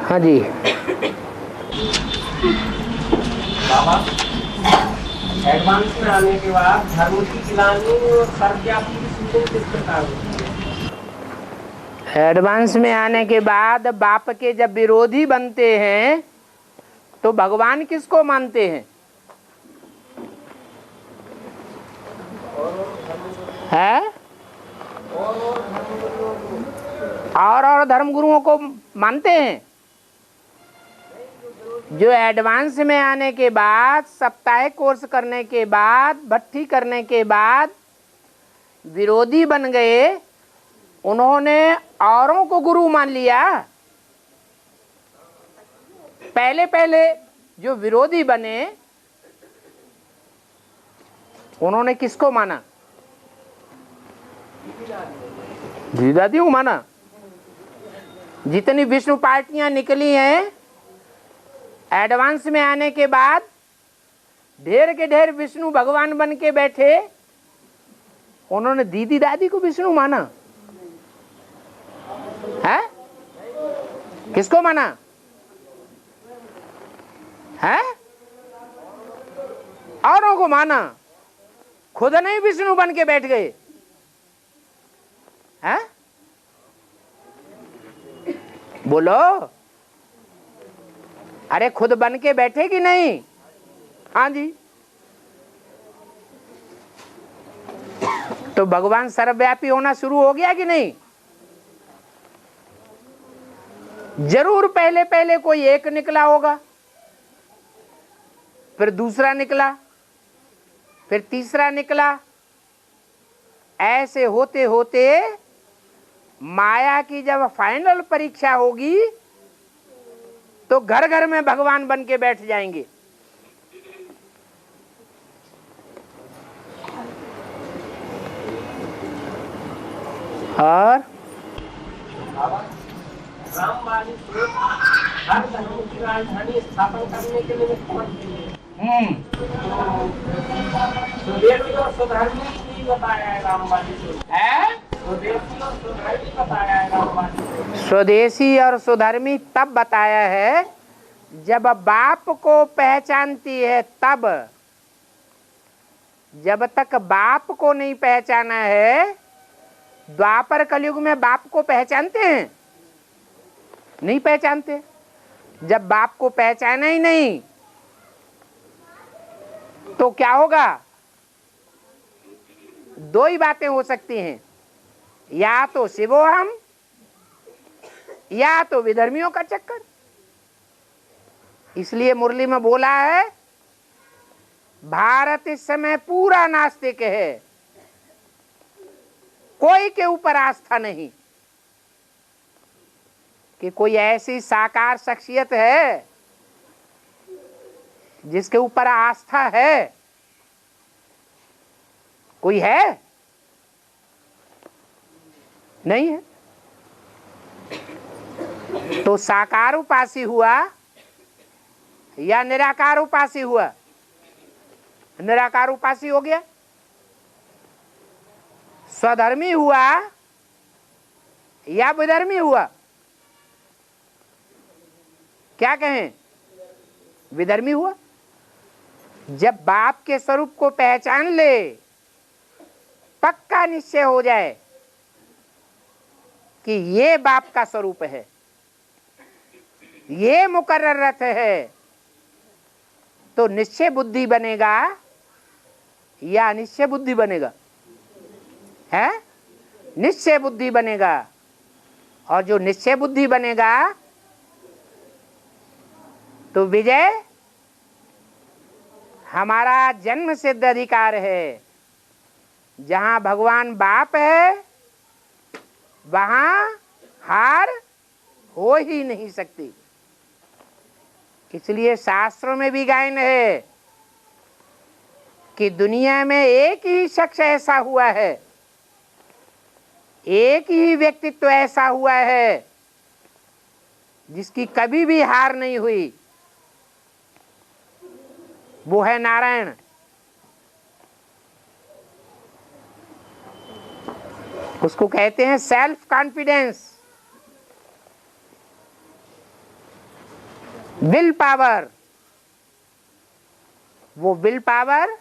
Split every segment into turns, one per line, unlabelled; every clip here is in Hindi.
हाँ जी।
बाबा, एडवांस में आने के बाद धर्म की गिलानी और सर्वव्यापी की सूचना किस प्रकार होती है?
एडवांस में आने के बाद बाप के जब विरोधी बनते हैं तो भगवान किसको मानते हैं? है? और धर्म गुरुओं को मानते हैं। जो एडवांस में आने के बाद, साप्ताहिक कोर्स करने के बाद, भट्टी करने के बाद विरोधी बन गए, उन्होंने औरों को गुरु मान लिया। पहले पहले जो विरोधी बने उन्होंने किसको माना? जी दादी को माना। जितनी विष्णु पार्टियां निकली हैं एडवांस में आने के बाद, ढेर के ढेर विष्णु भगवान बन के बैठे, उन्होंने दीदी दादी को विष्णु माना है? किसको माना है? औरों को माना, खुद नहीं विष्णु बन के बैठ गए हैं? बोलो, अरे खुद बन के बैठे कि नहीं? हाँ जी। तो भगवान सर्वव्यापी होना शुरू हो गया कि नहीं? जरूर पहले पहले कोई एक निकला होगा, फिर दूसरा निकला, फिर तीसरा निकला। ऐसे होते होते माया की जब फाइनल परीक्षा होगी तो घर घर में भगवान बन के बैठ जाएंगे। और
रामवाणी हर धर्म की राजधानी स्थापन करने के लिए स्वदेशी और स्वधर्मी की बताया है रामवाणी है। स्वदेशी और स्वधर्मी बताया है रामवाणी।
स्वदेशी और स्वधर्मी तब बताया है जब बाप को पहचानती है, तब। जब तक बाप को नहीं पहचाना है, द्वापर कलयुग में बाप को पहचानते हैं? नहीं पहचानते। जब बाप को पहचाना ही नहीं तो क्या होगा? दो ही बातें हो सकती हैं, या तो शिवोहम या तो विधर्मियों का चक्कर। इसलिए मुरली में बोला है, भारत इस समय पूरा नास्तिक है, कोई के ऊपर आस्था नहीं। कि कोई ऐसी साकार शख्सियत है जिसके ऊपर आस्था है? कोई है? नहीं है। तो साकार उपासी हुआ या निराकार उपासी हुआ? निराकार उपासी हो गया। स्वधर्मी हुआ या विधर्मी हुआ? क्या कहें? विधर्मी हुआ। जब बाप के स्वरूप को पहचान ले, पक्का निश्चय हो जाए कि ये बाप का स्वरूप है, ये मुकर्रर रथ है, तो निश्चय बुद्धि बनेगा या अनिश्चय बुद्धि बनेगा? है? निश्चय बुद्धि बनेगा। और जो निश्चय बुद्धि बनेगा तो विजय हमारा जन्म सिद्ध अधिकार है। जहां भगवान बाप है वहां हार हो ही नहीं सकती। इसलिए शास्त्रों में भी गायन है कि दुनिया में एक ही शख्स ऐसा हुआ है, एक ही व्यक्तित्व ऐसा हुआ है जिसकी कभी भी हार नहीं हुई। वो है नारायण। उसको कहते हैं सेल्फ कॉन्फिडेंस। विल पावर, वो विल पावर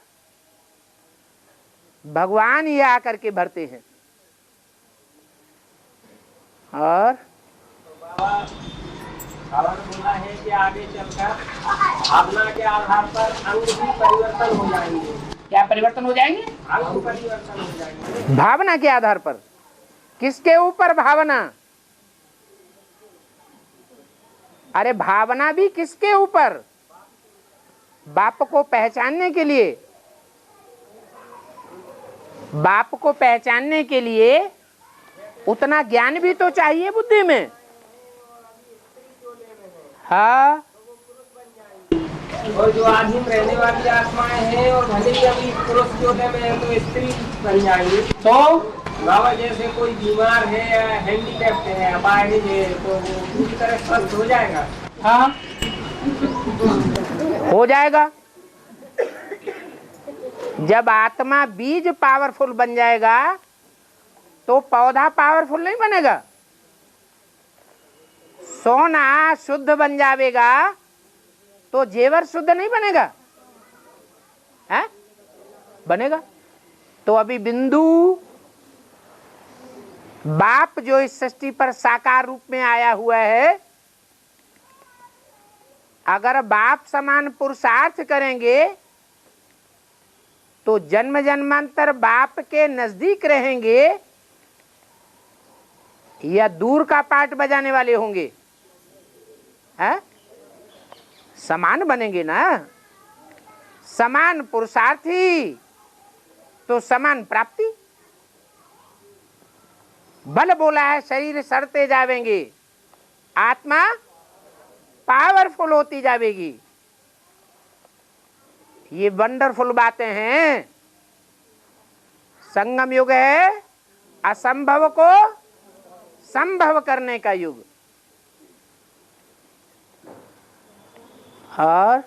भगवान ही आकर के भरते हैं। और
बाबा ने बोला है कि आगे चलकर भावना के आधार पर अंग भी परिवर्तन हो जाएंगे।
क्या परिवर्तन हो जाएंगे?
अंग परिवर्तन हो जाएंगे।
भावना के आधार पर। किसके ऊपर भावना? अरे भावना भी किसके ऊपर? बाप को पहचानने के लिए। बाप को पहचानने के लिए उतना ज्ञान भी तो चाहिए बुद्धि में। हाँ,
और जो आदिम रहने वाली आत्माएं हैं और भले ही अभी पुरुष जोड़े में है तो स्त्री बन जाएंगी।
तो
बाबा जैसे कोई बीमार है या हैंडीकैप्ड है, अपाहिज है, तो वो पूरी तरह स्वस्थ हो जाएगा।
हाँ, हो जाएगा। जब आत्मा बीज पावरफुल बन जाएगा तो पौधा पावरफुल नहीं बनेगा। सोना शुद्ध बन जाएगा तो जेवर शुद्ध नहीं बनेगा, है? बनेगा। तो अभी बिंदु बाप जो इस सृष्टि पर साकार रूप में आया हुआ है, अगर बाप समान पुरुषार्थ करेंगे तो जन्म जन्मांतर बाप के नजदीक रहेंगे या दूर का पाठ बजाने वाले होंगे? है? समान बनेंगे ना। समान पुरुषार्थी तो समान प्राप्ति। बल बोला है शरीर सड़ते जावेंगे, आत्मा पावरफुल होती जाएगी। ये वंडरफुल बातें हैं। संगम युग है असंभव को संभव करने का युग। और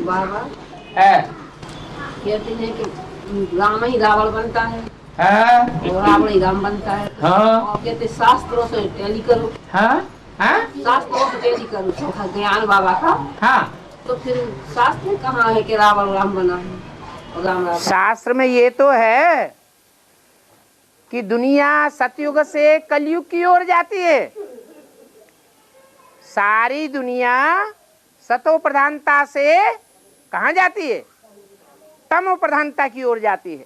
बाबा
है
कहते हैं कि राम ही रावण बनता है
है
और रावण ही राम बनता है।
हाँ
और कहते शास्त्रों से टैली करो,
हाँ हाँ
शास्त्रों से टैली करो चौथा ज्ञान बाबा का।
हाँ।
तो फिर शास्त्र कहाँ है कि रावण राम बना है और राम रावण?
शास्त्र में ये तो है कि दुनिया सतयुग से कलयुग की ओर जाती है। सारी दुनिया सतो प्रधानता से कहाँ जाती है? तमो प्रधानता की ओर जाती है।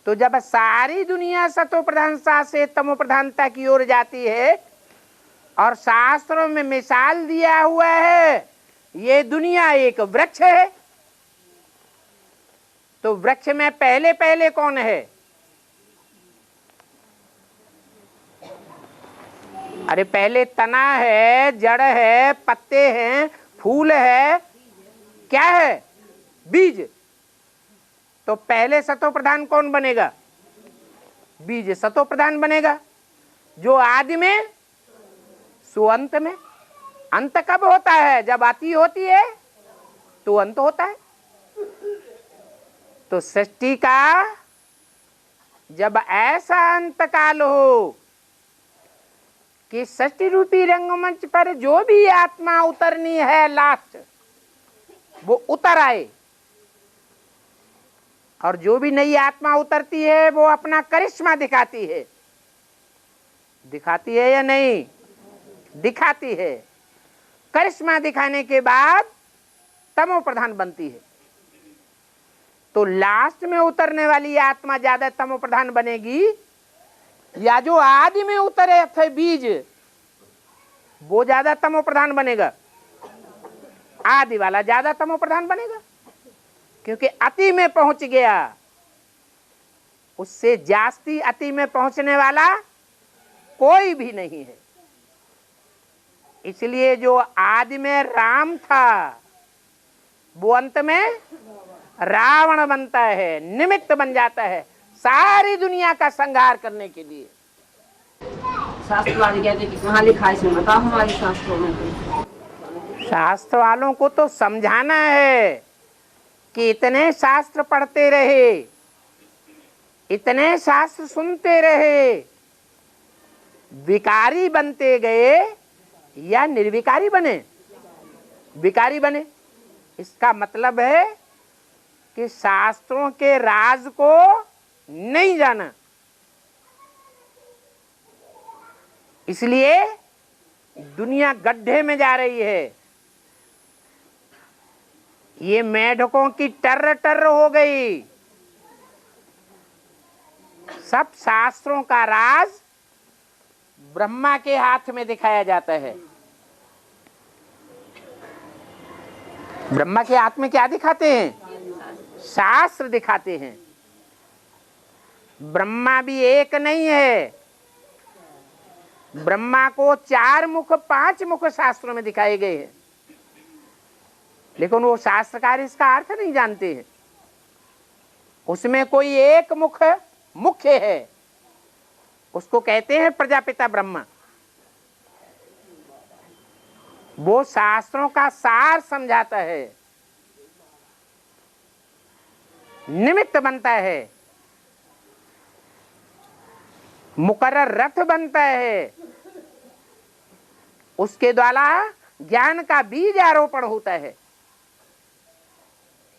तो जब सारी दुनिया सतो प्रधानता से तमो प्रधानता की ओर जाती है और शास्त्रों में मिसाल दिया हुआ है ये दुनिया एक वृक्ष है, तो वृक्ष में पहले पहले कौन है? अरे पहले तना है, जड़ है, पत्ते हैं, फूल है, क्या है? बीज। तो पहले सतो प्रधान कौन बनेगा? बीज सतो प्रधान बनेगा, जो आदि में सो अंत में। अंत कब होता है? जब अति होती है तो अंत होता है। तो सृष्टि का जब ऐसा अंत काल हो कि सृष्टि रूपी रंगमंच पर जो भी आत्मा उतरनी है लास्ट वो उतर आए, और जो भी नई आत्मा उतरती है वो अपना करिश्मा दिखाती है। दिखाती है या नहीं? दिखाती है। करिश्मा दिखाने के बाद तमो प्रधान बनती है। तो लास्ट में उतरने वाली आत्मा ज्यादा तमो प्रधान बनेगी या जो आदि में उतरे थे बीज वो ज्यादा तमो प्रधान बनेगा? आदि वाला ज्यादा तमो प्रधान बनेगा, क्योंकि अति में पहुंच गया। उससे जास्ती अति में पहुंचने वाला कोई भी नहीं है। इसलिए जो आदि में राम था वो अंत में रावण बनता है, निमित्त बन जाता है सारी दुनिया का संहार करने के लिए।
शास्त्र वाले कहते हैं कि कहाँ लिखा है इसमें बताओ हमारे शास्त्रों में।
शास्त्र वालों को तो समझाना है कि इतने शास्त्र पढ़ते रहे, इतने शास्त्र सुनते रहे, विकारी बनते गए या निर्विकारी बने? विकारी बने। इसका मतलब है कि शास्त्रों के राज को नहीं जाना, इसलिए दुनिया गड्ढे में जा रही है। ये मेढकों की टर्र टर्र हो गई। सब शास्त्रों का राज ब्रह्मा के हाथ में दिखाया जाता है। ब्रह्मा के हाथ में क्या दिखाते हैं? शास्त्र दिखाते हैं। ब्रह्मा भी एक नहीं है, ब्रह्मा को 4 मुख 5 मुख शास्त्रों में दिखाए गए हैं, लेकिन वो शास्त्रकार इसका अर्थ नहीं जानते हैं। उसमें कोई एक मुख मुख्य है, उसको कहते हैं प्रजापिता ब्रह्मा। वो शास्त्रों का सार समझाता है, निमित्त बनता है, मुकर्रर रथ बनता है, उसके द्वारा ज्ञान का बीज आरोपण होता है।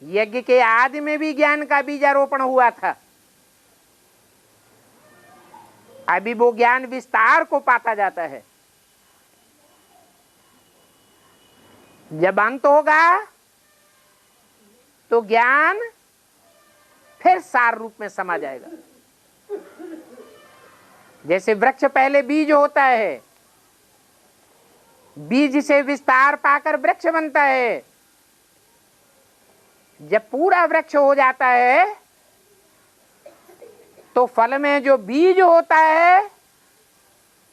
यज्ञ के आदि में भी ज्ञान का बीज आरोपण हुआ था, अभी वो ज्ञान विस्तार को पाता जाता है। जब अंत होगा तो ज्ञान फिर सार रूप में समा जाएगा। जैसे वृक्ष पहले बीज होता है, बीज से विस्तार पाकर वृक्ष बनता है। जब पूरा वृक्ष हो जाता है तो फल में जो बीज होता है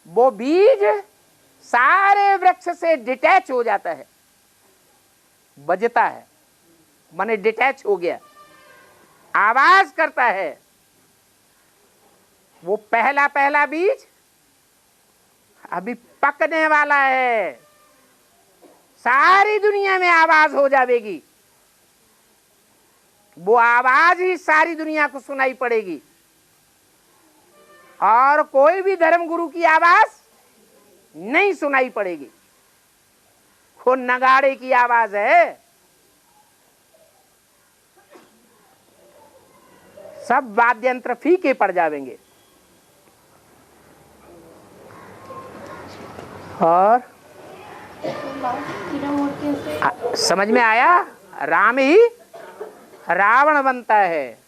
वो बीज सारे वृक्ष से डिटैच हो जाता है, बजता है, माने डिटैच हो गया, आवाज करता है। वो पहला पहला बीज अभी पकने वाला है, सारी दुनिया में आवाज हो जाएगी, वो आवाज ही सारी दुनिया को सुनाई पड़ेगी, और कोई भी धर्म गुरु की आवाज नहीं सुनाई पड़ेगी। वो नगाड़े की आवाज है। सब वाद्य यंत्र फीके पड़ जाएंगे। और समझ में आया? राम ही रावण बनता है।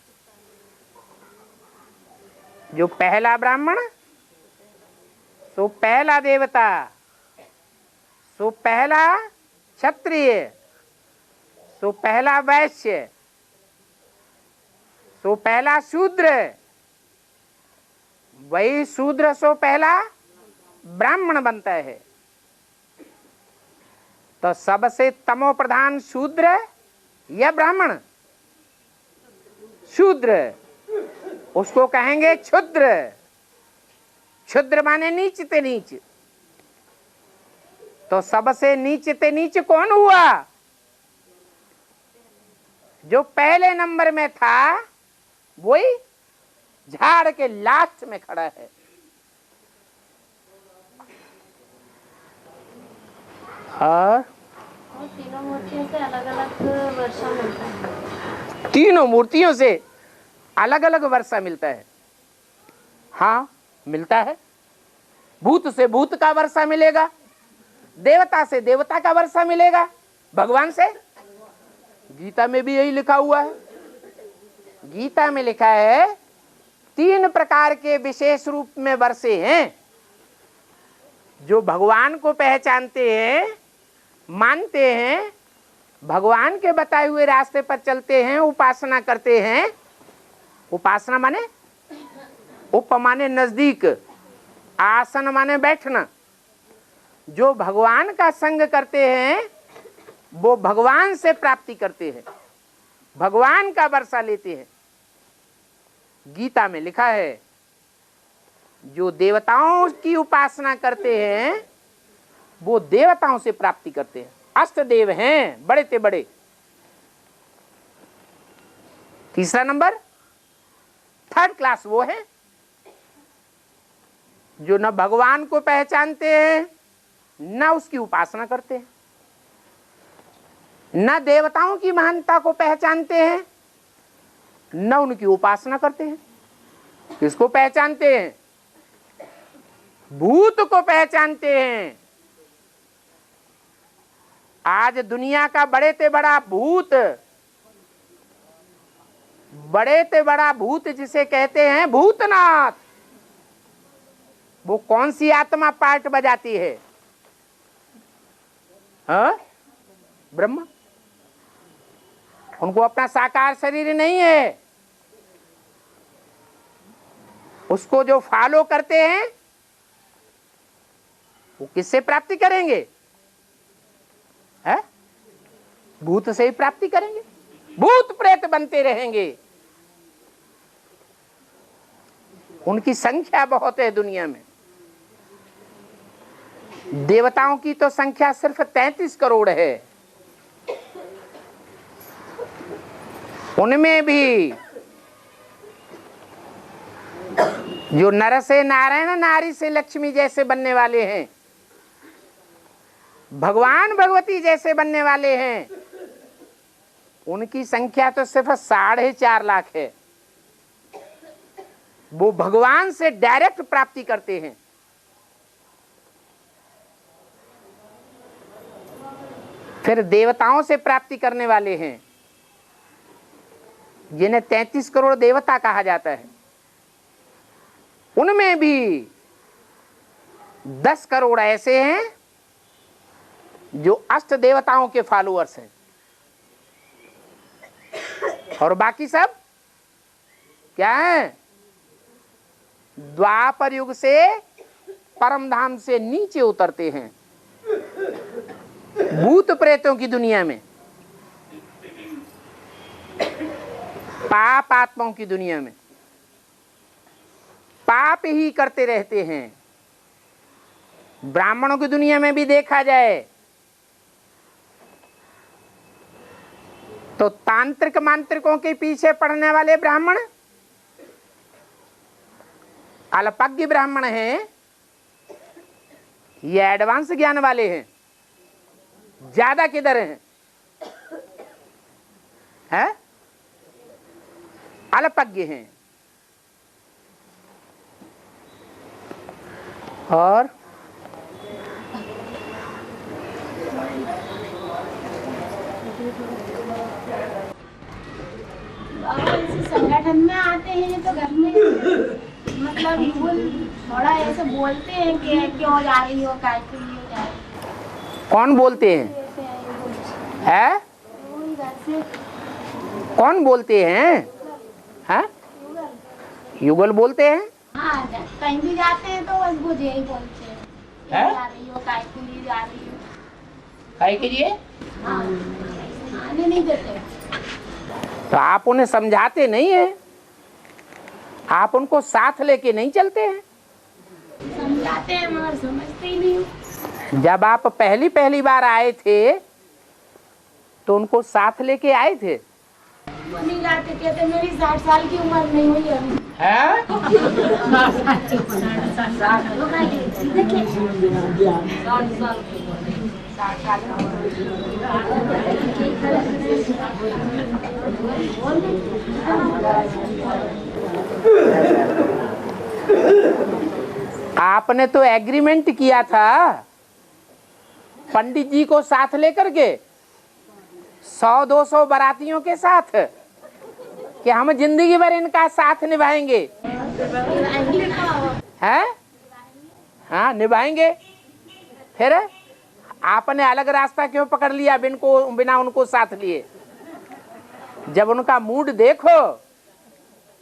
जो पहला ब्राह्मण, सो पहला देवता, सो पहला क्षत्रिय, सो पहला वैश्य, सो पहला शूद्र, वही शूद्र सो पहला ब्राह्मण बनता है। तो सबसे तमो प्रधान शूद्र या ब्राह्मण? शूद्र, उसको कहेंगे क्षुद्र। क्षुद्र माने नीच ते नीच। तो सबसे नीच ते नीच कौन हुआ? जो पहले नंबर में था वही झाड़ के लास्ट में खड़ा है। और
तीनों मूर्तियों से अलग अलग वर्षा मिलता है।
तीनों मूर्तियों से अलग अलग वर्षा मिलता है। हाँ, मिलता है। भूत से भूत का वर्षा मिलेगा, देवता से देवता का वर्षा मिलेगा, भगवान से। गीता में भी यही लिखा हुआ है। गीता में लिखा है 3 प्रकार के विशेष रूप में वर्षे हैं। जो भगवान को पहचानते हैं, मानते हैं, भगवान के बताए हुए रास्ते पर चलते हैं, उपासना करते हैं। उपासना माने उप माने नजदीक, आसन माने बैठना। जो भगवान का संग करते हैं वो भगवान से प्राप्ति करते हैं, भगवान का वर्षा लेते हैं। गीता में लिखा है जो देवताओं की उपासना करते हैं वो देवताओं से प्राप्ति करते हैं। अष्ट देव हैं बड़े से बड़े। तीसरा नंबर 3rd क्लास वो है जो न भगवान को पहचानते हैं न उसकी उपासना करते हैं, न देवताओं की महानता को पहचानते हैं न उनकी उपासना करते हैं। किसको पहचानते हैं? भूत को पहचानते हैं। आज दुनिया का बड़े से बड़ा भूत, बड़े से बड़ा भूत जिसे कहते हैं भूतनाथ, वो कौन सी आत्मा पार्ट बजाती है? हाँ? ब्रह्मा। उनको अपना साकार शरीर नहीं है। उसको जो फॉलो करते हैं वो किससे प्राप्ति करेंगे? है? भूत से ही प्राप्ति करेंगे, भूत प्रेत बनते रहेंगे। उनकी संख्या बहुत है दुनिया में। देवताओं की तो संख्या सिर्फ 33 करोड़ है। उनमें भी जो नर से नारायण, नारी से लक्ष्मी जैसे बनने वाले हैं, भगवान भगवती जैसे बनने वाले हैं, उनकी संख्या तो सिर्फ 4.5 लाख है। वो भगवान से डायरेक्ट प्राप्ति करते हैं। फिर देवताओं से प्राप्ति करने वाले हैं, जिन्हें 33 करोड़ देवता कहा जाता है। उनमें भी 10 करोड़ ऐसे हैं जो अष्ट देवताओं के फॉलोअर्स हैं, और बाकी सब क्या है? द्वापर युग से परम धाम से नीचे उतरते हैं, भूत प्रेतों की दुनिया में, पाप आत्माओं की दुनिया में पाप ही करते रहते हैं। ब्राह्मणों की दुनिया में भी देखा जाए तो तांत्रिक मांत्रिकों के पीछे पड़ने वाले ब्राह्मण अल्पज्ञ ब्राह्मण हैं, ये एडवांस ज्ञान वाले हैं, ज्यादा किधर हैं? है? अल्पज्ञ हैं। और
संगठन में आते हैं तो घर में मतलब थोड़ा ऐसे बोलते हैं कि क्यों जा रही हो, काय के लिए जा रही हो?
कौन बोलते हैं? है?
घर से
कौन बोलते हैं? है? युगल बोलते हैं।
हाँ, कहीं भी जाते हैं तो बस वो यही बोलते हैं,
हैं?
जा रही हो, काय के लिए जा रही हो?
काय के लिए?
हाँ, आने नहीं देते।
तो आप उन्हें समझाते नहीं है, आप उनको साथ लेके नहीं चलते हैं।
समझाते हैं मगर समझते ही नहीं।
जब आप पहली बार आए थे तो उनको साथ लेके आए थे?
वो नहीं जाते, कहते मेरी 60 साल की उम्र नहीं हुई अभी।
है? आपने तो एग्रीमेंट किया था पंडित जी को साथ लेकर के 100-200 बारातियों के साथ कि हम जिंदगी भर इनका साथ निभाएंगे। हैं? हाँ, निभाएंगे। फिर आपने अलग रास्ता क्यों पकड़ लिया बिना उनको साथ लिए? जब उनका मूड देखो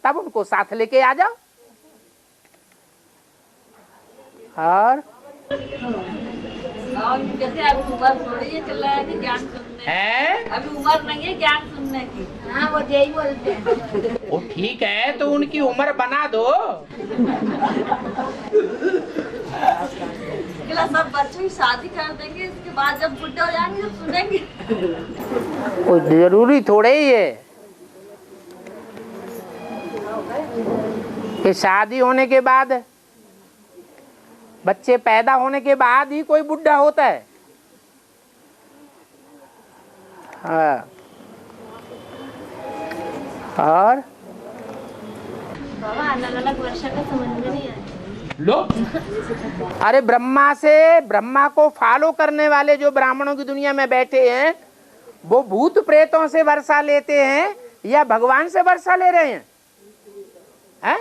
तब उनको साथ लेके आ जाओ। और
जैसे अभी उम्र थोड़ी है, चल रहा है कि ज्ञान सुनने
है?
अभी उम्र नहीं है ज्ञान सुनने की।
हाँ, वो यही बोलते हैं।
वो ठीक है, तो उनकी उम्र बना दो।
सब बच्चों की शादी कर देंगे, इसके बाद जब बुढ़े हो जाएंगे जब सुनेंगे।
वो जरूरी थोड़े ही है कि शादी होने के बाद बच्चे पैदा होने के बाद ही कोई बुढ़ा होता है। हाँ। और
बाबा अलग अलग वर्षा का समझ में नहीं आया।
लो
अरे ब्रह्मा को फॉलो करने वाले जो ब्राह्मणों की दुनिया में बैठे हैं, वो भूत प्रेतों से वर्षा लेते हैं या भगवान से वर्षा ले रहे हैं? हैं?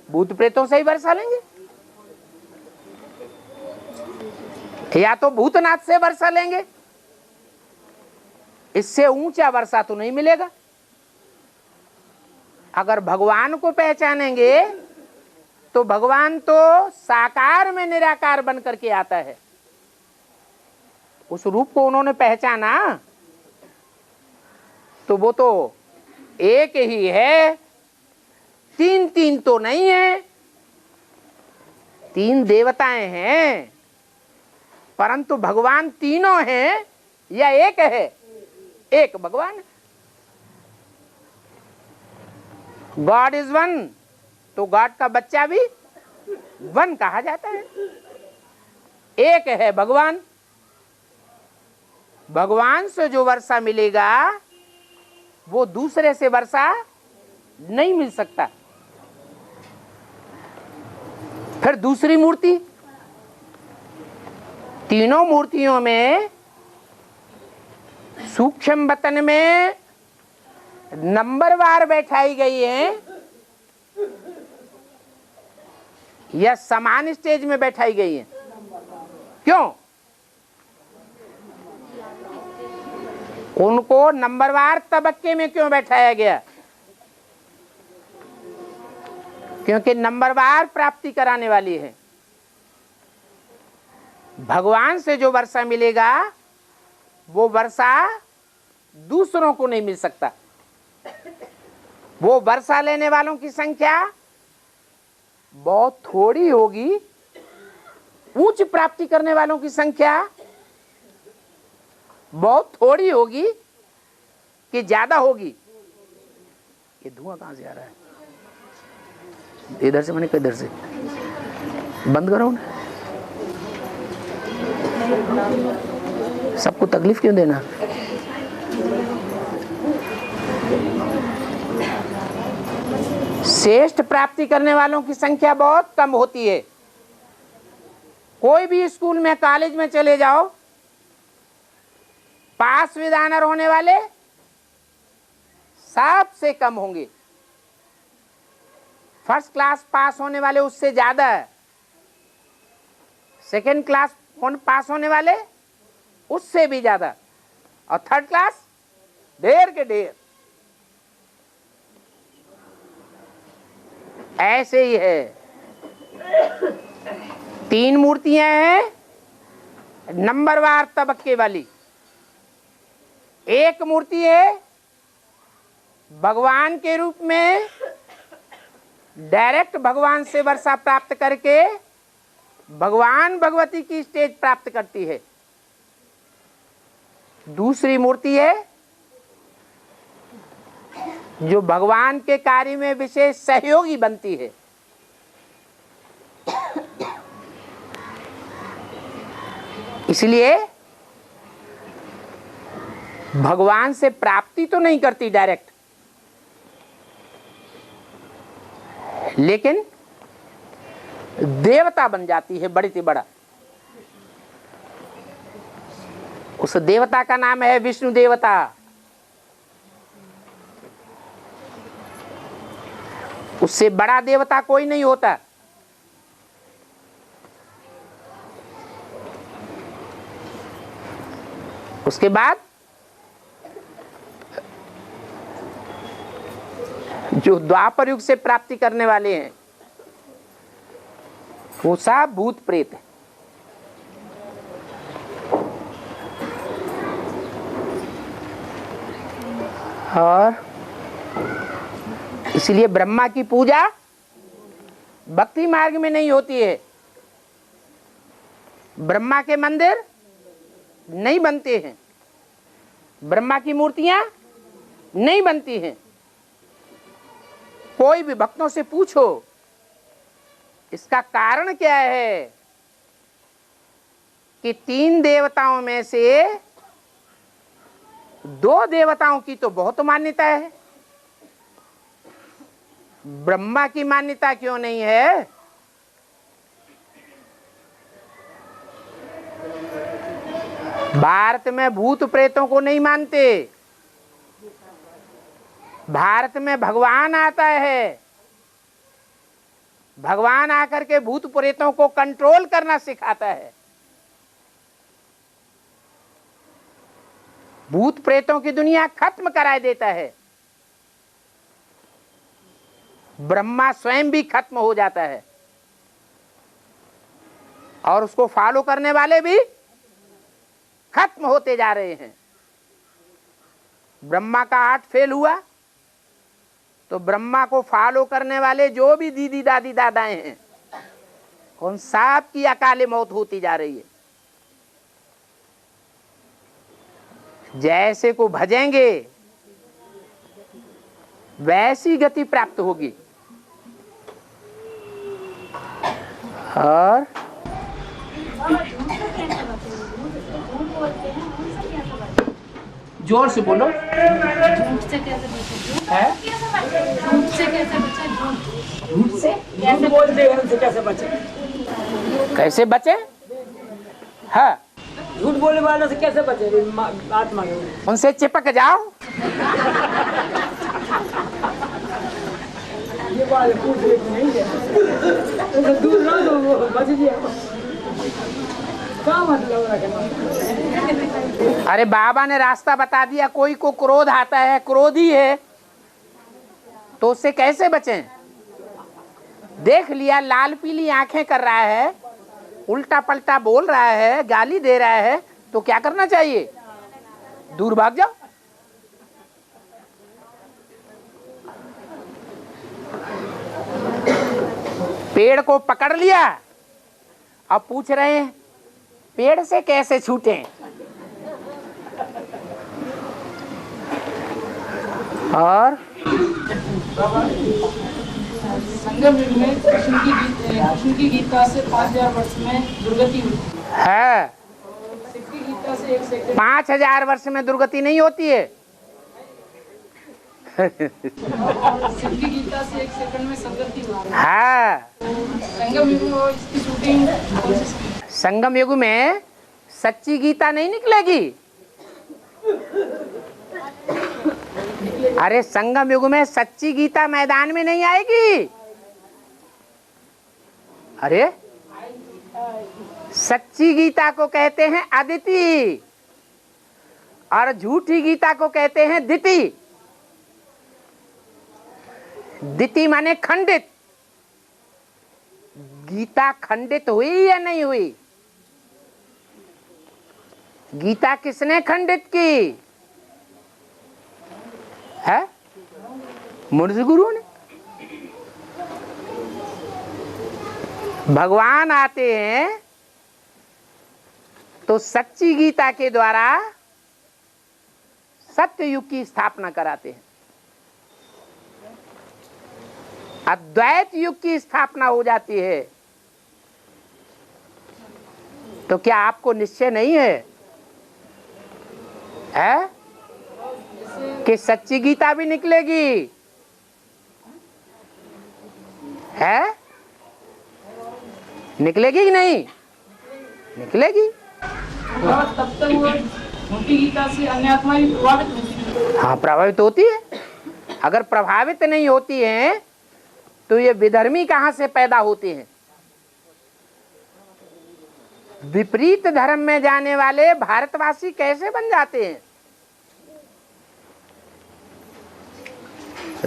भूत प्रेतों से ही वर्षा लेंगे, या तो भूतनाथ से वर्षा लेंगे। इससे ऊंचा वर्षा तो नहीं मिलेगा। अगर भगवान को पहचानेंगे तो भगवान तो साकार में निराकार बन करके आता है। उस रूप को उन्होंने पहचाना तो वो तो एक ही है, तीन तीन तो नहीं है। तीन देवताएं हैं, परंतु भगवान तीनों हैं या एक है? एक भगवान। गॉड इज वन, तो गॉड का बच्चा भी वन कहा जाता है। एक है भगवान। भगवान से जो वर्षा मिलेगा वो दूसरे से वर्षा नहीं मिल सकता। फिर दूसरी मूर्ति, तीनों मूर्तियों में सूक्ष्म वतन में नंबरवार बैठाई गई है या समान स्टेज में बैठाई गई है? क्यों? उनको नंबरवार तबक्के में क्यों बैठाया गया? क्योंकि नंबरवार प्राप्ति कराने वाली है। भगवान से जो वर्षा मिलेगा वो वर्षा दूसरों को नहीं मिल सकता। वो वर्षा लेने वालों की संख्या बहुत थोड़ी होगी, उच्च प्राप्ति करने वालों की संख्या बहुत थोड़ी होगी कि ज्यादा होगी। ये धुआं कहां से आ रहा है? इधर से मैंने किधर से बंद करो ना, सबको तकलीफ क्यों देना? श्रेष्ठ प्राप्ति करने वालों की संख्या बहुत कम होती है। कोई भी स्कूल में कॉलेज में चले जाओ, पास विद ऑनर होने वाले सबसे कम होंगे। फर्स्ट क्लास पास होने वाले उससे ज्यादा है, सेकेंड क्लास पास होने वाले उससे भी ज्यादा, और थर्ड क्लास ढेर के ढेर। ऐसे ही है। तीन मूर्तियां हैं नंबरवार तबक्के वाली। एक मूर्ति है भगवान के रूप में, डायरेक्ट भगवान से वर्षा प्राप्त करके भगवान भगवती की स्टेज प्राप्त करती है। दूसरी मूर्ति है जो भगवान के कार्य में विशेष सहयोगी बनती है। इसलिए भगवान से प्राप्ति तो नहीं करती डायरेक्ट, लेकिन देवता बन जाती है बड़ी से बड़ा। उस देवता का नाम है विष्णु देवता। उससे बड़ा देवता कोई नहीं होता। उसके बाद जो द्वापर युग से प्राप्ति करने वाले हैं वो सब भूत प्रेत है। और इसलिए ब्रह्मा की पूजा भक्ति मार्ग में नहीं होती है। ब्रह्मा के मंदिर नहीं बनते हैं, ब्रह्मा की मूर्तियां नहीं बनती हैं। कोई भी भक्तों से पूछो इसका कारण क्या है कि 3 देवताओं में से 2 देवताओं की तो बहुत मान्यता है, ब्रह्मा की मान्यता क्यों नहीं है? भारत में भूत प्रेतों को नहीं मानते, भारत में भगवान आता है, भगवान आकर के भूत प्रेतों को कंट्रोल करना सिखाता है। भूत प्रेतों की दुनिया खत्म करा देता है, ब्रह्मा स्वयं भी खत्म हो जाता है और उसको फॉलो करने वाले भी खत्म होते जा रहे हैं। ब्रह्मा का 8 फेल हुआ तो ब्रह्मा को फॉलो करने वाले जो भी दीदी दादी दादाएं हैं उन सब की अकाले मौत होती जा रही है। जैसे को भजेंगे वैसी गति प्राप्त होगी। और जोर से बोलो।
झूठ से कैसे बचे?
है?
झूठ से कैसे बचे?
झूठ से
झूठ बोलते हैं उनसे कैसे बचे?
कैसे बचे? हाँ,
झूठ बोलने वालों से कैसे बचे? आत्मा के
उनसे चिपक जाओ।
ये बात पूछ लेते नहीं है तो दूर ना दो, वो बच गया। क्या मतलब रखना?
अरे बाबा ने रास्ता बता दिया। कोई को क्रोध आता है, क्रोधी है, तो उससे कैसे बचें? देख लिया लाल पीली आंखें कर रहा है, उल्टा पलटा बोल रहा है, गाली दे रहा है, तो क्या करना चाहिए? दूर भाग जाओ। पेड़ को पकड़ लिया, अब पूछ रहे हैं पेड़ से कैसे छूटें? और
संगम युग में कृष्ण की गीता से 5000 वर्ष में दुर्गति हुई
है।
शिव की गीता से 1 सेकंड
5000 वर्ष में दुर्गति नहीं होती है।
शिव की गीता से 1 सेकंड में संगति हुई।
हाँ,
संगम युग में इसकी शूटिंग
संगम युग में सच्ची गीता नहीं निकलेगी। अरे संगम युग में सच्ची गीता मैदान में नहीं आएगी। अरे सच्ची गीता को कहते हैं अदिति और झूठी गीता को कहते हैं दिति। दिति माने खंडित। गीता खंडित हुई या नहीं हुई? गीता किसने खंडित की है? मुर्ज गुरु ने। भगवान आते हैं तो सच्ची गीता के द्वारा सत्य युग की स्थापना कराते हैं, अद्वैत युग की स्थापना हो जाती है। तो क्या आपको निश्चय नहीं है कि सच्ची गीता भी निकलेगी? है? निकलेगी कि नहीं? निकलेगी।
तब तक वो झूठी गीता से अन्य आत्मा भी प्रभावित होती है।
हाँ, प्रभावित होती है। अगर प्रभावित नहीं होती है तो ये विधर्मी कहां से पैदा होते हैं? विपरीत धर्म में जाने वाले भारतवासी कैसे बन जाते हैं?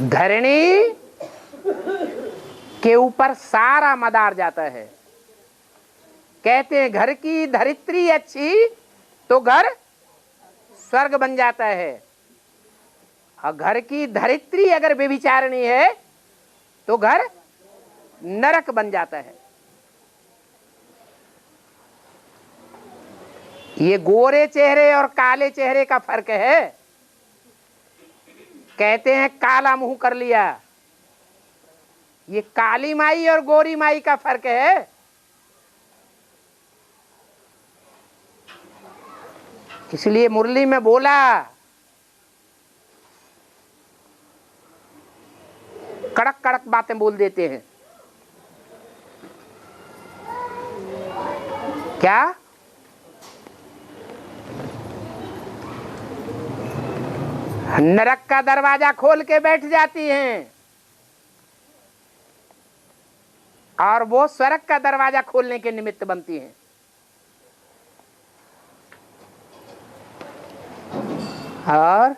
धरणी के ऊपर सारा मदार जाता है। कहते हैं घर की धरित्री अच्छी तो घर स्वर्ग बन जाता है, और घर की धरित्री अगर व्यभिचारिणी है तो घर नरक बन जाता है। ये गोरे चेहरे और काले चेहरे का फर्क है। कहते हैं काला मुंह कर लिया, ये काली माई और गोरी माई का फर्क है। इसलिए मुरली में बोला, कड़क कड़क बातें बोल देते हैं। क्या? नरक का दरवाजा खोल के बैठ जाती हैं और वो स्वर्ग का दरवाजा खोलने के निमित्त बनती हैं। और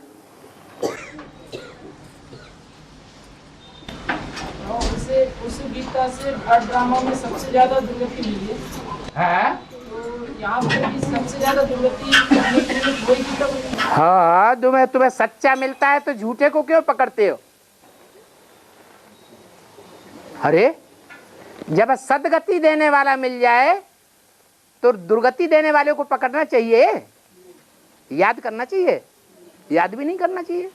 उस गीता से हर ड्रामा में सबसे ज्यादा दुर्गति मिली है। तो यहाँ पे भी सबसे ज्यादा दुर्गति वही गीता को।
हाँ, तुम्हें सच्चा मिलता है तो झूठे को क्यों पकड़ते हो? अरे जब सदगति देने वाला मिल जाए तो दुर्गति देने वाले को पकड़ना चाहिए, याद करना चाहिए। याद भी नहीं करना चाहिए।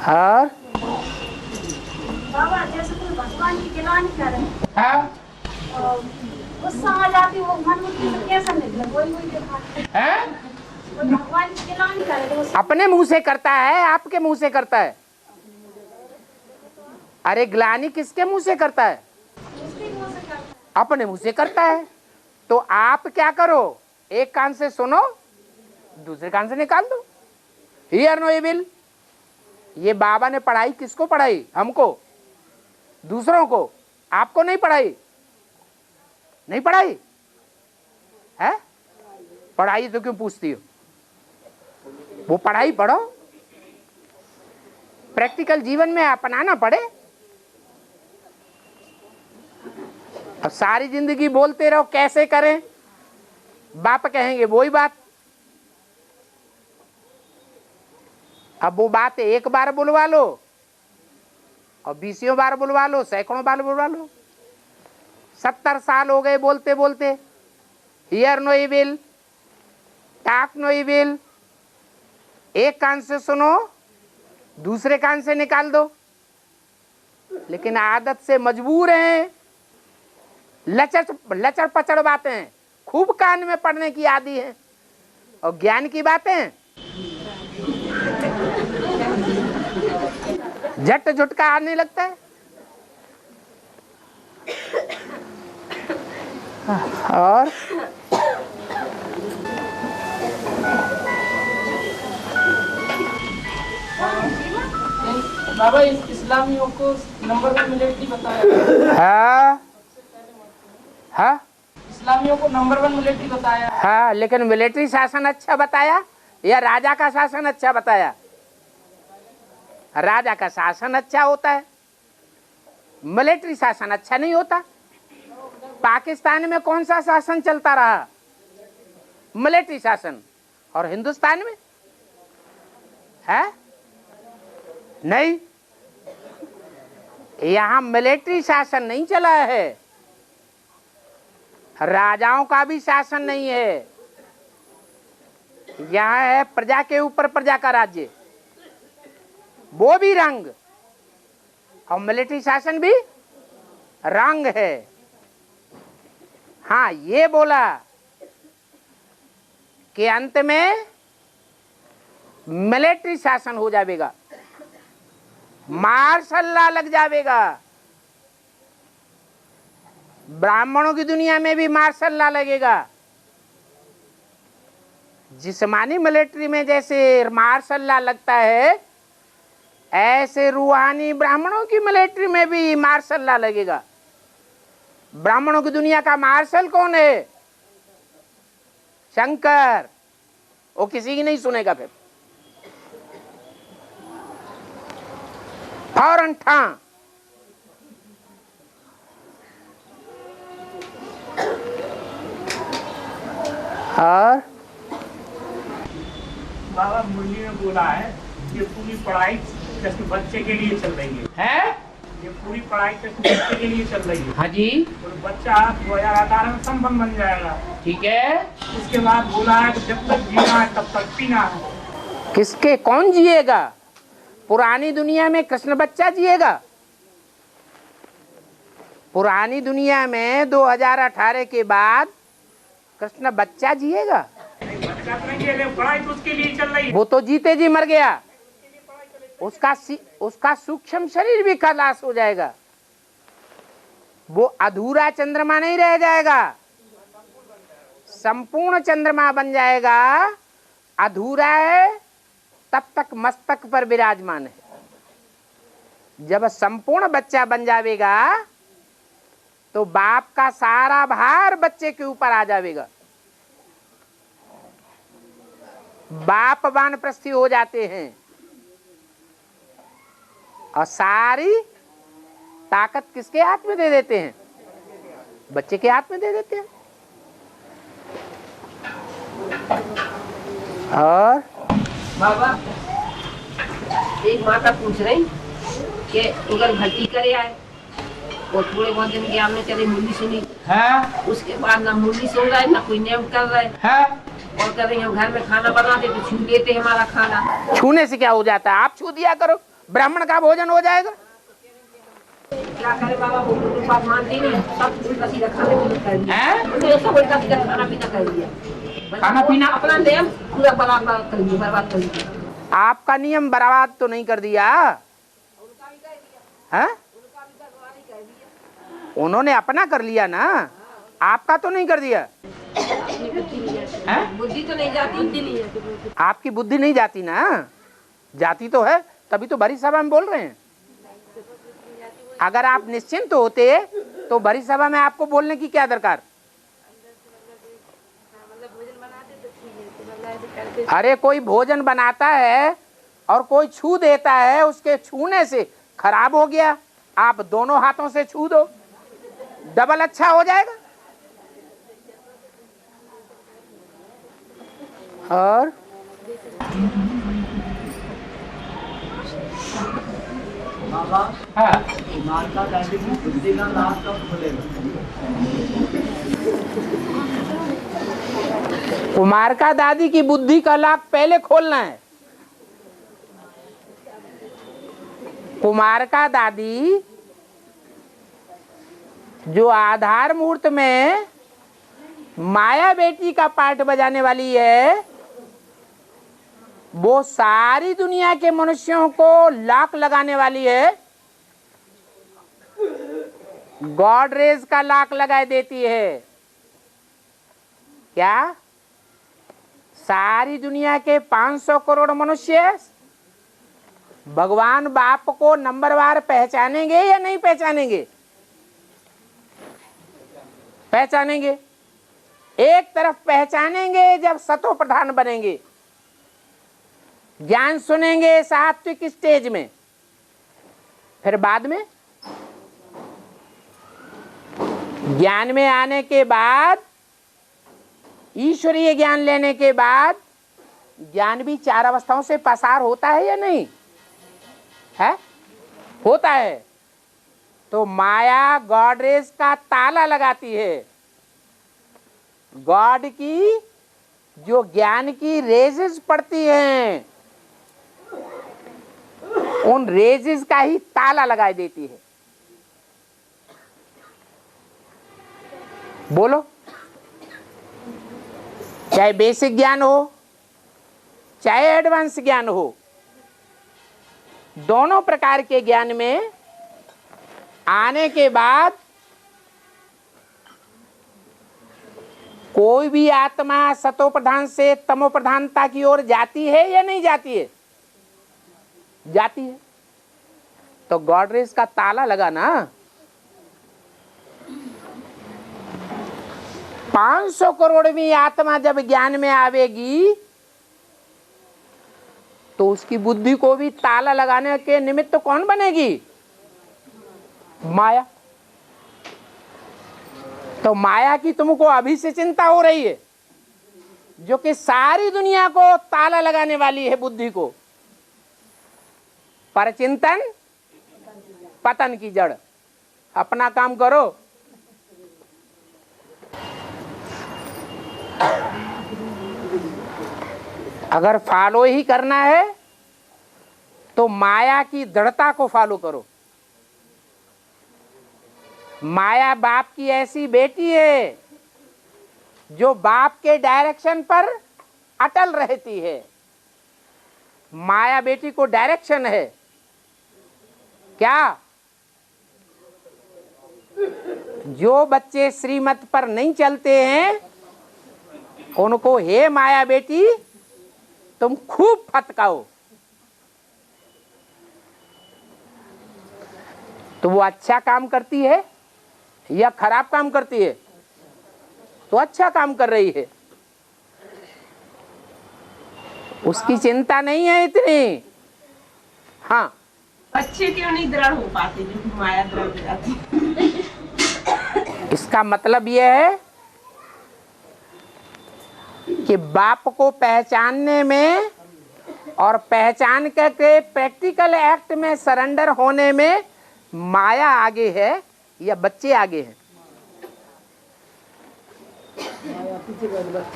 और
बाबा जैसे कोई भगवान की गिलानी करे,
हाँ?
गुस्सा आ जाती, वो मन मुट्ठी से कैसा निकले? कोई देखा
है?
कोई भगवान की गिलानी करे तो
अपने मुंह से करता है, आपके मुंह से करता है? अरे ग्लानि किसके मुंह से करता है? अपने मुंह से करता है। तो आप क्या करो, एक कान से सुनो, दूसरे कान से निकाल दो। Hear no evil. ये बाबा ने पढ़ाई किसको पढ़ाई? हमको, दूसरों को। आपको नहीं पढ़ाई? नहीं पढ़ाई है? पढ़ाई तो क्यों पूछती हो? वो पढ़ाई पढ़ो, प्रैक्टिकल जीवन में अपनाना पड़े। अब सारी जिंदगी बोलते रहो कैसे करें, बाप कहेंगे वही बात। अब वो बात एक बार बुलवा लो और 20 बार बुलवा लो, सैकड़ों बार बुलवा लो। 70 साल हो गए बोलते बोलते। Hear no evil, talk no evil. एक कान से सुनो, दूसरे कान से निकाल दो। लेकिन आदत से मजबूर हैं, लचर पचड़ बातें खूब कान में पढ़ने की आदि है, और ज्ञान की बातें झट झुटका आने लगता है। और
बाबा इस्लामियों को नंबर 1 मिलिट्री बताया।
हाँ हाँ,
इस्लामियों को नंबर 1 मिलिट्री बताया।
हाँ, लेकिन मिलिट्री शासन अच्छा बताया या राजा का शासन अच्छा बताया? राजा का शासन अच्छा होता है, मिलिट्री शासन अच्छा नहीं होता। पाकिस्तान में कौन सा शासन चलता रहा? मिलिट्री शासन। और हिंदुस्तान में है नहीं, यहां मिलिट्री शासन नहीं चला है, राजाओं का भी शासन नहीं है। यहां है प्रजा के ऊपर प्रजा का राज्य, वो भी रंग, और मिलिट्री शासन भी रंग है। हाँ, ये बोला कि अंत में मिलिट्री शासन हो जाएगा, मार्शल लॉ लग जाएगा। ब्राह्मणों की दुनिया में भी मार्शल लॉ लगेगा। जिस्मानी मिलिट्री में जैसे मार्शल लॉ लगता है, ऐसे रूहानी ब्राह्मणों की मिलिट्री में भी मार्शल लॉ लगेगा। ब्राह्मणों की दुनिया का मार्शल कौन है? शंकर। वो किसी की नहीं सुनेगा, फिर फौरन ठा। और
बाबा मुरली ने बोला है ये पूरी पढ़ाई जैसे बच्चे के लिए चल रही
है,
ये पूरी पढ़ाई जैसे बच्चे के लिए चल रही है।
हाँ जी,
और बच्चा 2018 में संपन्न बन जाएगा।
ठीक है।
उसके बाद बोला है कि जब तक जीना है तब तक पीना है।
किसके, कौन जिएगा? पुरानी दुनिया में कृष्ण बच्चा जिएगा? पुरानी दुनिया में 2018 के बाद कृष्ण बच्चा जिएगा?
पढ़ाई तो उसके लिए चल रही है।
वो तो जीते जी मर गया, उसका सूक्ष्म शरीर भी खलास हो जाएगा, वो अधूरा चंद्रमा नहीं रह जाएगा, संपूर्ण चंद्रमा बन जाएगा। अधूरा है तब तक मस्तक पर विराजमान है, जब संपूर्ण बच्चा बन जाएगा तो बाप का सारा भार बच्चे के ऊपर आ जाएगा। बाप वानप्रस्थी हो जाते हैं और सारी ताकत किसके हाथ में दे देते हैं? बच्चे के हाथ में दे देते हैं। और
बाबा एक माता पूछ रही कि अगर भर्ती करे आए और थोड़े बहुत दिन ज्ञान में चले मुरली सुनी
है,
उसके बाद ना मुरली सुन रहे ना कोई नियम कर रहे
है।
और कर रही हम घर में खाना बनाते तो छू लेते हमारा खाना।
छूने से क्या हो जाता है? आप छू दिया करो, ब्राह्मण का भोजन हो जाएगा।
क्या करे बाबा, वो तो बात मानती नहीं, सब उल्टा सीधा खाने पीना कर दिया, सब उल्टा सीधा खाना पीना कर दिया,
खाना पीना
अपना नियम पूरा बर्बाद कर दिया।
आपका नियम बर्बाद तो नहीं कर दिया है? उन्होंने अपना कर लिया ना, आपका तो नहीं कर दिया है?
बुद्धि तो नहीं जाती, बुद्धि नहीं जाती।
आपकी बुद्धि नहीं जाती ना, जाती तो है, तभी तो भरी सभा में बोल रहे हैं। अगर आप निश्चिंत होते तो भरी सभा में आपको बोलने की क्या दरकार? अरे कोई भोजन बनाता है और कोई छू देता है, उसके छूने से खराब हो गया, आप दोनों हाथों से छू दो, डबल अच्छा हो जाएगा। और कुमार का दादी की बुद्धि का लॉक पहले खोलना है। कुमार का दादी जो आधार मुहूर्त में माया बेटी का पार्ट बजाने वाली है, वो सारी दुनिया के मनुष्यों को लॉक लगाने वाली है। गॉडरेज का लॉक लगा देती है। क्या सारी दुनिया के 500 करोड़ मनुष्य भगवान बाप को नंबरवार पहचानेंगे या नहीं पहचानेंगे? पहचानेंगे। एक तरफ पहचानेंगे जब सतो प्रधान बनेंगे, ज्ञान सुनेंगे सात्विक स्टेज में, फिर बाद में ज्ञान में आने के बाद, ईश्वरीय ज्ञान लेने के बाद, ज्ञान भी 4 अवस्थाओं से पसार होता है या नहीं है? होता है। तो माया गॉडरेज का ताला लगाती है। गॉड की जो ज्ञान की रेजेस पड़ती हैं, उन रेजेस का ही ताला लगा देती है। बोलो, चाहे बेसिक ज्ञान हो चाहे एडवांस ज्ञान हो, दोनों प्रकार के ज्ञान में आने के बाद कोई भी आत्मा सतो प्रधान से तमो प्रधानता की ओर जाती है या नहीं जाती है? जाती है। तो गॉडरेज का ताला लगा ना। 500 करोड़वीं आत्मा जब ज्ञान में आवेगी तो उसकी बुद्धि को भी ताला लगाने के निमित्त कौन बनेगी? माया। तो माया की तुमको अभी से चिंता हो रही है, जो कि सारी दुनिया को ताला लगाने वाली है बुद्धि को। पर चिंतन पतन की जड़। अपना काम करो। अगर फॉलो ही करना है तो माया की दृढ़ता को फॉलो करो। माया बाप की ऐसी बेटी है जो बाप के डायरेक्शन पर अटल रहती है। माया बेटी को डायरेक्शन है क्या? जो बच्चे श्रीमत पर नहीं चलते हैं उनको हे माया बेटी तुम खूब फटकाओ, तो वो अच्छा काम करती है या खराब काम करती है? तो अच्छा काम कर रही है, उसकी चिंता नहीं है इतनी। हाँ,
बच्चे क्यों नहीं दृढ़ हो पाते जो माया दृढ़ हो जाती?
इसका मतलब यह है कि बाप को पहचानने में और पहचान करके प्रैक्टिकल एक्ट में सरेंडर होने में माया आगे है या बच्चे आगे हैं?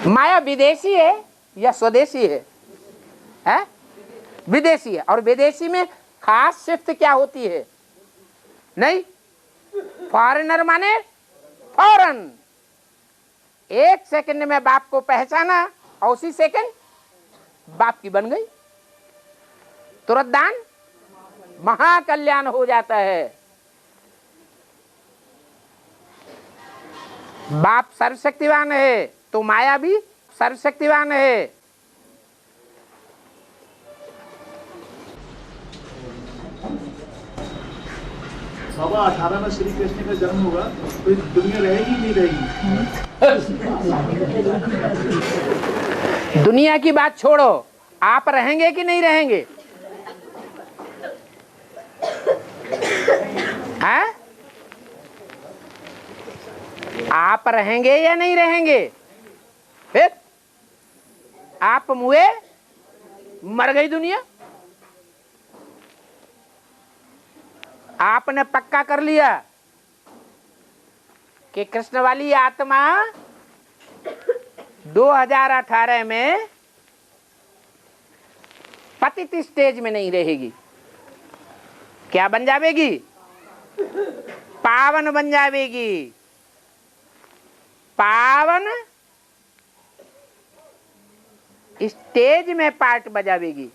माया विदेशी है या स्वदेशी है? है? विदेशी है। और विदेशी में खास शिफ्ट क्या होती है? नहीं, फॉरेनर माने फौरन एक सेकंड में बाप को पहचाना और उसी सेकंड बाप की बन गई, तुरंत दान महाकल्याण हो जाता है। बाप सर्वशक्तिवान है तो माया भी सर्वशक्तिवान है।
बाबा 18 में श्री कृष्ण का जन्म होगा तो इस दुनिया रहेगी नहीं रहेगी?
दुनिया की बात छोड़ो, आप रहेंगे कि नहीं रहेंगे? हैं? आप रहेंगे या नहीं रहेंगे? फिर आप मुए मर गई दुनिया। आपने पक्का कर लिया कि कृष्ण वाली आत्मा 2018 में पतित स्टेज में नहीं रहेगी। क्या बन जाएगी? पावन बन जाएगी। पावन स्टेज में पार्ट बजावेगी,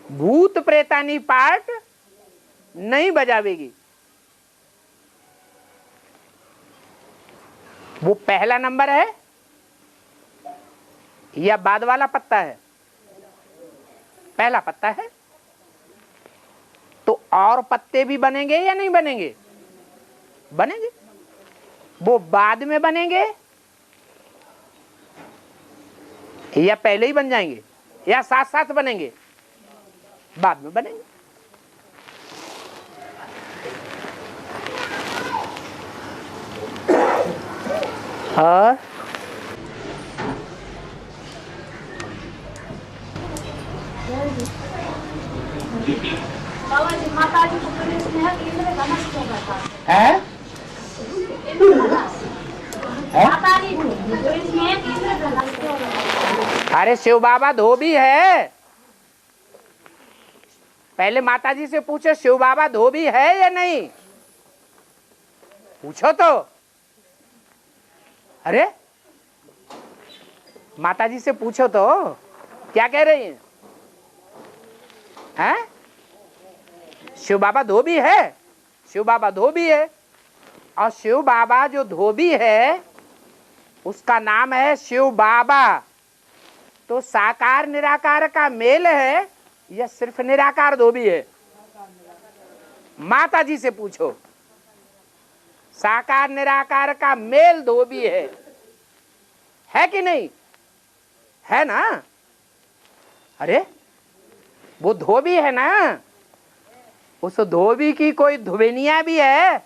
भूत प्रेतानी पार्ट नहीं बजावेगी। वो पहला नंबर है या बाद वाला पत्ता है? पहला पत्ता है। तो और पत्ते भी बनेंगे या नहीं बनेंगे? बनेंगे। वो बाद में बनेंगे या पहले ही बन जाएंगे या साथ साथ बनेंगे? बाद में बनेंगे। और
बाबा जी माता जी को पुलिस ने केंद्र धनुष क्यों बताते
है?
माता जी को पुलिस ने केंद्र धनुष क्यों बताते?
अरे शिव बाबा धोबी है। पहले माता जी से पूछो शिव बाबा धोबी है या नहीं, पूछो तो। अरे माता जी से पूछो तो क्या कह रही हैं? हैं? शिव बाबा धोबी है। शिव बाबा धोबी है और शिव बाबा जो धोबी है उसका नाम है शिव बाबा। तो साकार निराकार का मेल है या सिर्फ निराकार धोबी है? माता जी से पूछो। साकार निराकार का मेल धोबी है कि नहीं? है ना? अरे वो धोबी है ना। उस धोबी की कोई धुबेनिया भी है,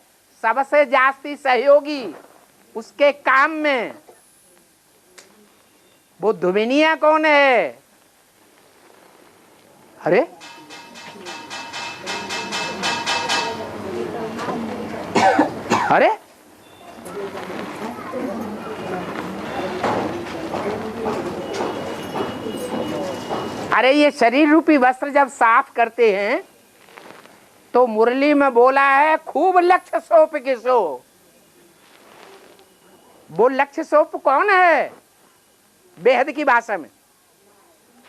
सबसे जास्ती सहयोगी उसके काम में। वो धुबेनिया कौन है? अरे अरे अरे ये शरीर रूपी वस्त्र जब साफ करते हैं तो मुरली में बोला है खूब लक्ष्य सोप के सो। वो लक्ष्य सोप कौन है बेहद की भाषा में?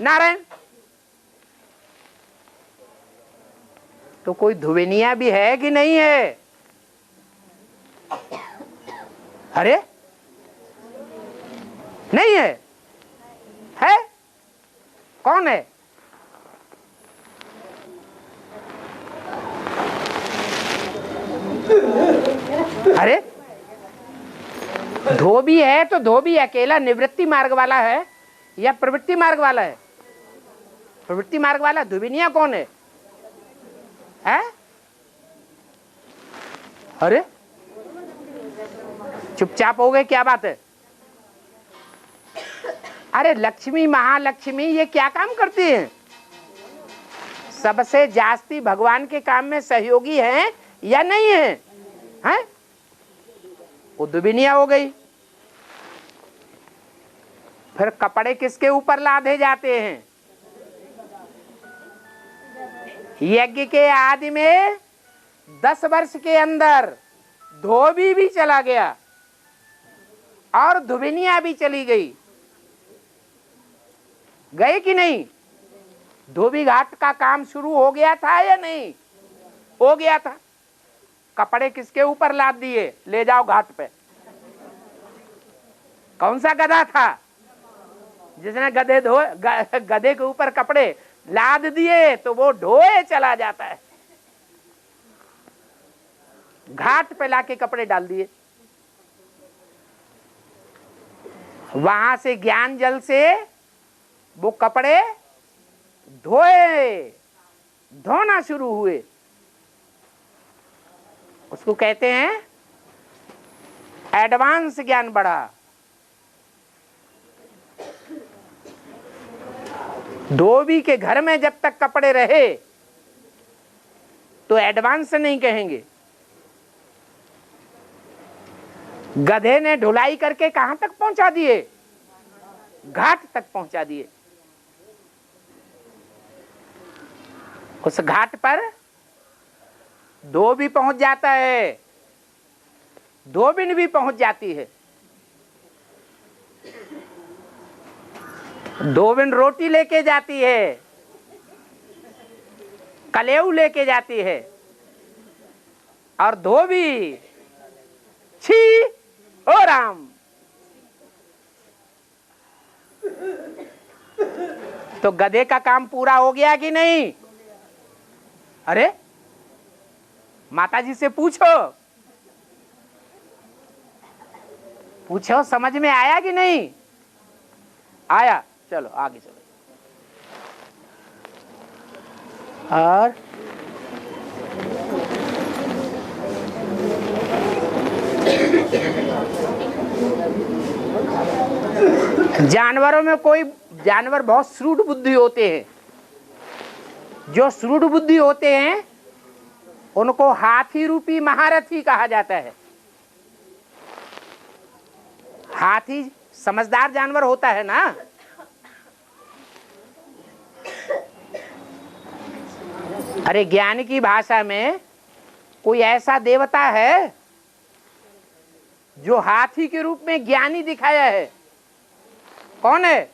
नारायण। तो कोई धुवेनिया भी है कि नहीं है? अरे नहीं है, है? कौन है? अरे धोबी है तो धोबी अकेला निवृत्ति मार्ग वाला है या प्रवृत्ति मार्ग वाला है? प्रवृत्ति मार्ग वाला। धुबिनिया कौन है? हैं? अरे चुपचाप हो गए, क्या बात है? अरे लक्ष्मी महालक्ष्मी ये क्या काम करती हैं? सबसे जास्ती भगवान के काम में सहयोगी हैं या नहीं है? हैं? वो दुबिनिया हो गई। फिर कपड़े किसके ऊपर लादे जाते हैं? यज्ञ के आदि में 10 वर्ष के अंदर धोबी भी चला गया और धुबिनिया भी चली गई। गए कि नहीं? धोबी घाट का काम शुरू हो गया था या नहीं? हो गया था। कपड़े किसके ऊपर लाद दिए? ले जाओ घाट पे। कौन सा गधा था जिसने गधे के ऊपर कपड़े लाद दिए तो वो ढोए चला जाता है। घाट पे लाके कपड़े डाल दिए। वहां से ज्ञान जल से वो कपड़े धोना शुरू हुए। उसको कहते हैं एडवांस ज्ञान बढ़ा। धोबी के घर में जब तक कपड़े रहे तो एडवांस नहीं कहेंगे। गधे ने ढुलाई करके कहां तक पहुंचा दिए? घाट तक पहुंचा दिए। उस घाट पर धोबी पहुंच जाता है, धोबिन भी पहुंच जाती है। धोबिन रोटी लेके जाती है, कलेऊ लेके जाती है और धोबी छी ओ राम। तो गधे का काम पूरा हो गया कि नहीं? अरे माताजी से पूछो, पूछो समझ में आया कि नहीं आया? चलो आगे चलो। और जानवरों में कोई जानवर बहुत श्रूड बुद्धि होते हैं। जो श्रूड बुद्धि होते हैं उनको हाथी रूपी महारथी कहा जाता है। हाथी समझदार जानवर होता है ना। अरे ज्ञान की भाषा में कोई ऐसा देवता है जो हाथी के रूप में ज्ञानी दिखाया है? कौन है?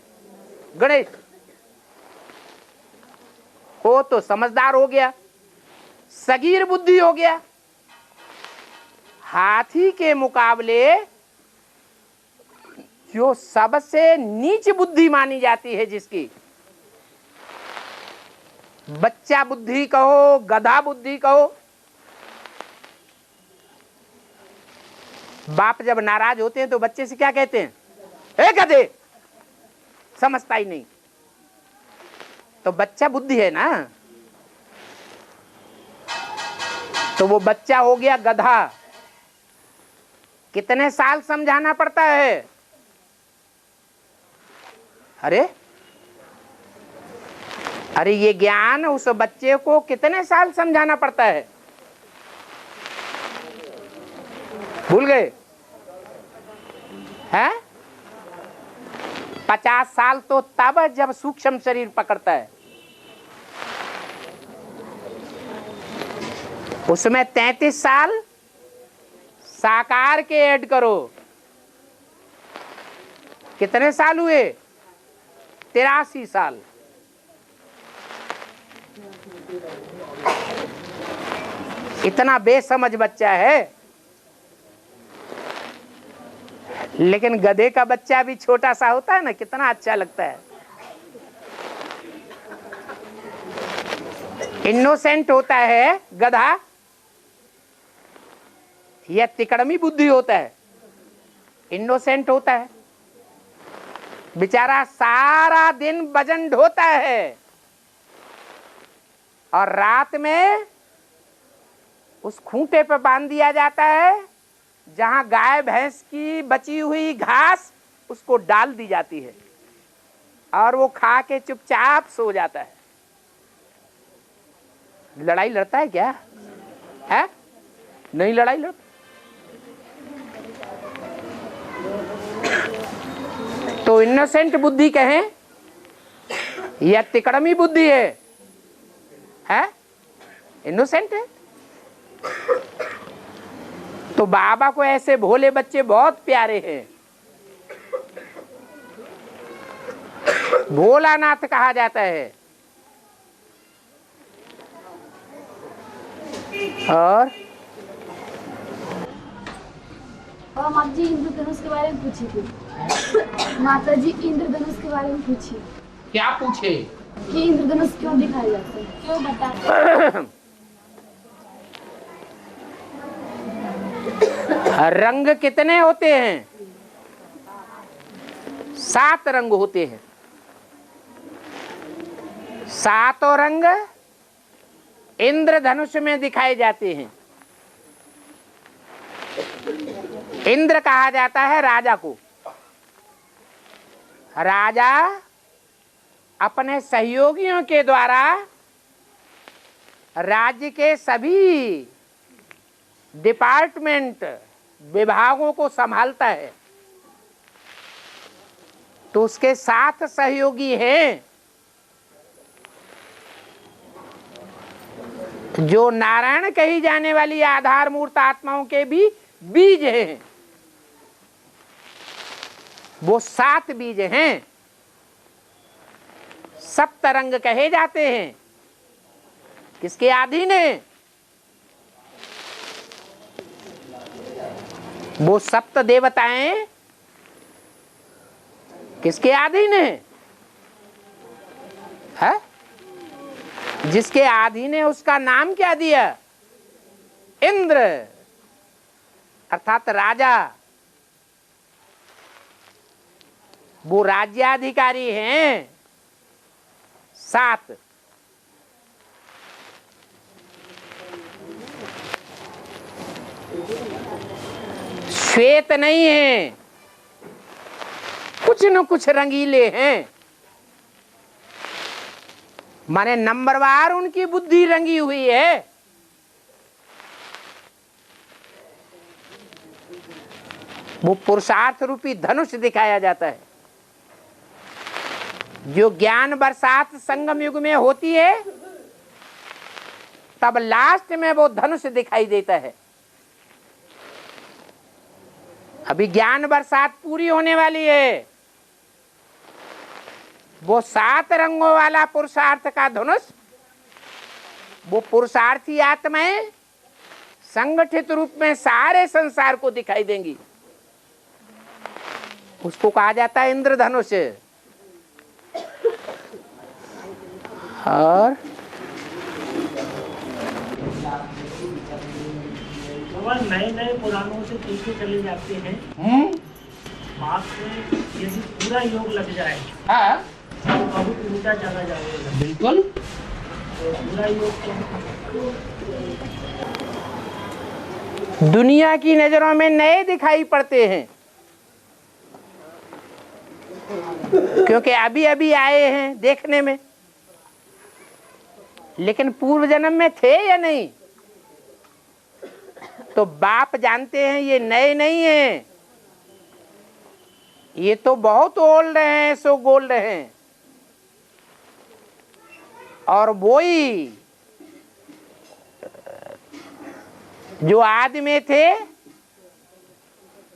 गणेश। वो तो समझदार हो गया, सगीर बुद्धि हो गया। हाथी के मुकाबले जो सबसे नीच बुद्धि मानी जाती है, जिसकी बच्चा बुद्धि कहो, गधा बुद्धि कहो। बाप जब नाराज होते हैं तो बच्चे से क्या कहते हैं? ए गधे, समझता ही नहीं। तो बच्चा बुद्धि है ना। तो वो बच्चा हो गया गधा। कितने साल समझाना पड़ता है? अरे ये ज्ञान उस बच्चे को कितने साल समझाना पड़ता है? भूल गए हैं? 50 साल तो तब जब सूक्ष्म शरीर पकड़ता है, उसमें 33 साल साकार के ऐड करो, कितने साल हुए? 83 साल। इतना बेसमझ बच्चा है, लेकिन गधे का बच्चा भी छोटा सा होता है ना, कितना अच्छा लगता है। इनोसेंट होता है गधा, यह तिकड़मी बुद्धि होता है। इनोसेंट होता है बेचारा, सारा दिन वजन ढोता है और रात में उस खूंटे पर बांध दिया जाता है जहां गाय भैंस की बची हुई घास उसको डाल दी जाती है और वो खा के चुपचाप सो जाता है। लड़ाई लड़ता है क्या? है? नहीं लड़ाई लड़ता। तो इनोसेंट बुद्धि कहें या तिकड़मी बुद्धि है? इनोसेंट है। तो बाबा को ऐसे भोले बच्चे बहुत प्यारे हैं। भोलानाथ कहा जाता है। और
माता जी इंद्रधनुष के बारे में पूछी थी। माता जी इंद्रधनुष के बारे में पूछी।
क्या पूछे?
कि इंद्रधनुष क्यों दिखाया जाता है, क्यों बताते?
रंग कितने होते हैं? 7 रंग होते हैं। 7 रंग इंद्रधनुष में दिखाए जाते हैं। इंद्र कहा जाता है राजा को। राजा अपने सहयोगियों के द्वारा राज्य के सभी डिपार्टमेंट विभागों को संभालता है। तो उसके 7 सहयोगी हैं जो नारायण कही जाने वाली आधार मूर्त आत्माओं के भी बीज हैं। वो 7 बीज हैं। सप्तरंग कहे जाते हैं। किसके अधीन है? वो सप्त देवताएं किसके अधीन है? जिसके अधीन है उसका नाम क्या दिया? इंद्र, अर्थात राजा। वो राज्याधिकारी हैं 7। श्वेत नहीं है, कुछ न कुछ रंगीले हैं। माने नंबरवार उनकी बुद्धि रंगी हुई है। वो पुरुषार्थ रूपी धनुष दिखाया जाता है। जो ज्ञान बरसात संगम युग में होती है तब लास्ट में वो धनुष दिखाई देता है। अभी ज्ञान बरसात पूरी होने वाली है। वो 7 रंगों वाला पुरुषार्थ का धनुष, वो पुरुषार्थी आत्माएं संगठित रूप में सारे संसार को दिखाई देंगी। उसको कहा जाता है इंद्रधनुष। और
नए पुराणों से पीछे चले जाते हैं। बात में यदि पूरा योग लग जाए
हाँ
तो बहुत ऊंचा चला जाएगा।
बिल्कुल।
तो पूरा योग
दुनिया की नजरों में नए दिखाई पड़ते हैं क्योंकि अभी अभी आए हैं देखने में, लेकिन पूर्व जन्म में थे या नहीं? तो बाप जानते हैं ये नए नहीं हैं, ये तो बहुत ओल्ड हैं, सो गोल्ड हैं। और वही जो आदि में थे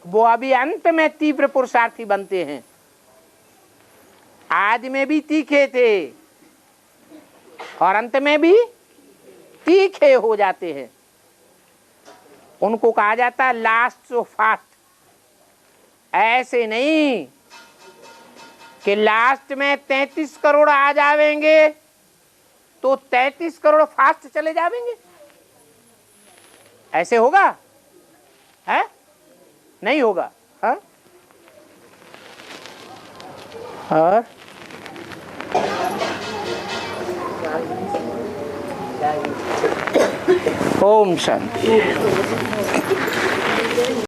वो अभी अंत में तीव्र पुरुषार्थी बनते हैं। आदि में भी तीखे थे और अंत में भी तीखे हो जाते हैं। उनको कहा जाता है लास्ट सो फास्ट। ऐसे नहीं कि लास्ट में 33 करोड़ आ जाएंगे तो 33 करोड़ फास्ट चले जाएंगे। ऐसे होगा? है? नहीं होगा। है? और ओम शांति।